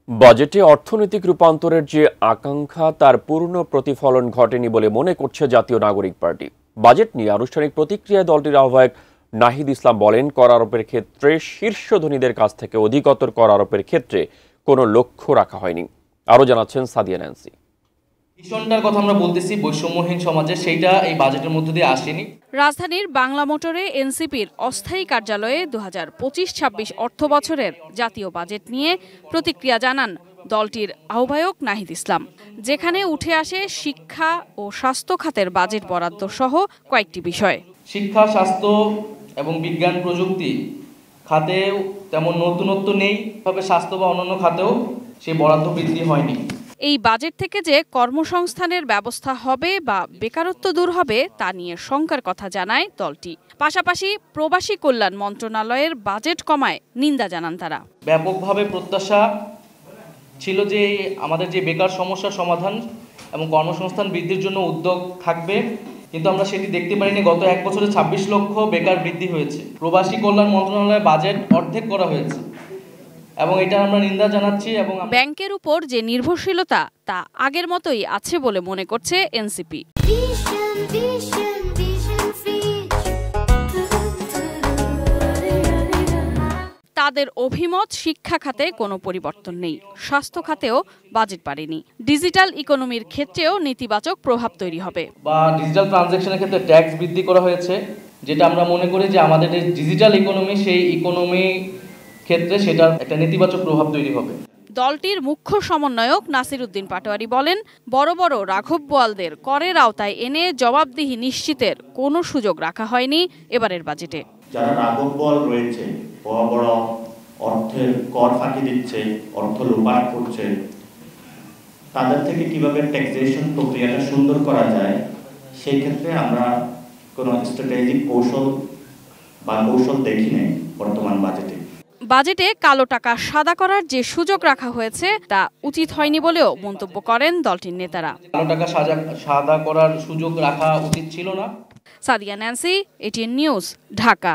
বাজেটে অর্থনৈতিক রূপান্তরের যে আকাঙ্ক্ষা তার পূর্ণ প্রতিফলন ঘটেনি বলে মনে করছে জাতীয় নাগরিক পার্টি। বাজেট নিয়ে আনুষ্ঠানিক প্রতিক্রিয়ায় দলটির আহ্বায়ক নাহিদ ইসলাম বলেন, কর আরোপের ক্ষেত্রে শীর্ষ ধনীদের কাছ থেকে অধিকতর কর আরোপের ক্ষেত্রে কোনো লক্ষ্য রাখা হয়নি। আরও জানাচ্ছেন সাদিয়া ন্যান্সি। ভীষণটার কথা আমরা বলতেছি বৈষম্যহীন সমাজে, সেইটা এই বাজেটের মধ্য দিয়ে আসেনি। রাজধানীর বাংলা মোটরে এনসিপির অস্থায়ী কার্যালয়ে 2025-26 অর্থ বছরের জাতীয় বাজেট নিয়ে প্রতিক্রিয়া জানান দলটির আহ্বায়ক নাহিদ ইসলাম, যেখানে উঠে আসে শিক্ষা ও স্বাস্থ্য খাতের বাজেট বরাদ্দ সহ কয়েকটি বিষয়। শিক্ষা, স্বাস্থ্য এবং বিজ্ঞান প্রযুক্তি খাতেও তেমন নতুনত্ব নেই, তবে স্বাস্থ্য বা অন্যান্য খাতেও সেই বরাদ্দ বৃদ্ধি হয়নি। এই বাজেট থেকে যে কর্মসংস্থানের ব্যবস্থা হবে বা বেকারত্ব দূর হবে তা নিয়ে শঙ্কার কথা জানায় দলটি। পাশাপাশি প্রবাসী কল্যাণ মন্ত্রণালয়ের বাজেট কমায় নিন্দা জানান তারা। ব্যাপকভাবে প্রত্যাশা ছিল যে আমাদের যে বেকার সমস্যার সমাধান এবং কর্মসংস্থান বৃদ্ধির জন্য উদ্যোগ থাকবে, কিন্তু আমরা সেটি দেখতে পারিনি। গত এক বছরে 26 লক্ষ বেকার বৃদ্ধি হয়েছে। প্রবাসী কল্যাণ মন্ত্রণালয়ের বাজেট অর্ধেক করা হয়েছে এবং এটা আমরা নিন্দা জানাচ্ছি। এবং ব্যাংকের উপর যে নির্ভরশীলতা তা আগের মতোই আছে বলে মনে করছে এনসিপি। তাদের অভিমত, শিক্ষা খাতে কোনো পরিবর্তন নেই, স্বাস্থ্য খাতেও বাজেট বাড়েনি, ডিজিটাল ইকোনমির ক্ষেত্রেও নেতিবাচক প্রভাব তৈরি হবে। বা ডিজিটাল ট্রানজ্যাকশনের ক্ষেত্রে ট্যাক্স বৃদ্ধি করা হয়েছে, যেটা আমরা মনে করি যে আমাদের যে ডিজিটাল ইকোনমি, সেই ইকোনমি ক্ষেত্রে সেটার একটা নেতিবাচক প্রভাব তৈরি হবে। দলটির মুখ্য সমন্বয়ক নাসির উদ্দিন পাটোয়ারি বলেন, বড় বড় রাঘব বোয়ালদের করের আওতায় এনে জবাবদিহি নিশ্চিতের কোনো সুযোগ রাখা হয়নি এবারের বাজেটে। যারা রাঘব বোয়াল রয়েছে, বড় বড় অর্থের কর ফাঁকি দিচ্ছে, অর্থ লোপাট করছে, তাদের থেকে কিভাবে ট্যাক্সেশন প্রক্রিয়াটা সুন্দর করা যায়, সেই ক্ষেত্রে আমরা কোনো স্ট্র্যাটেজিক কৌশল দেখি নাই বর্তমান বাজেটে। বাজেটে কালো টাকা সাদা করার যে সুযোগ রাখা হয়েছে তা উচিত হয়নি বলেও মন্তব্য করেন দলটির নেতারা। কালো টাকা সাদা করার সুযোগ রাখা উচিত ছিল না। Sadia Nancy, ATN news, Dhaka.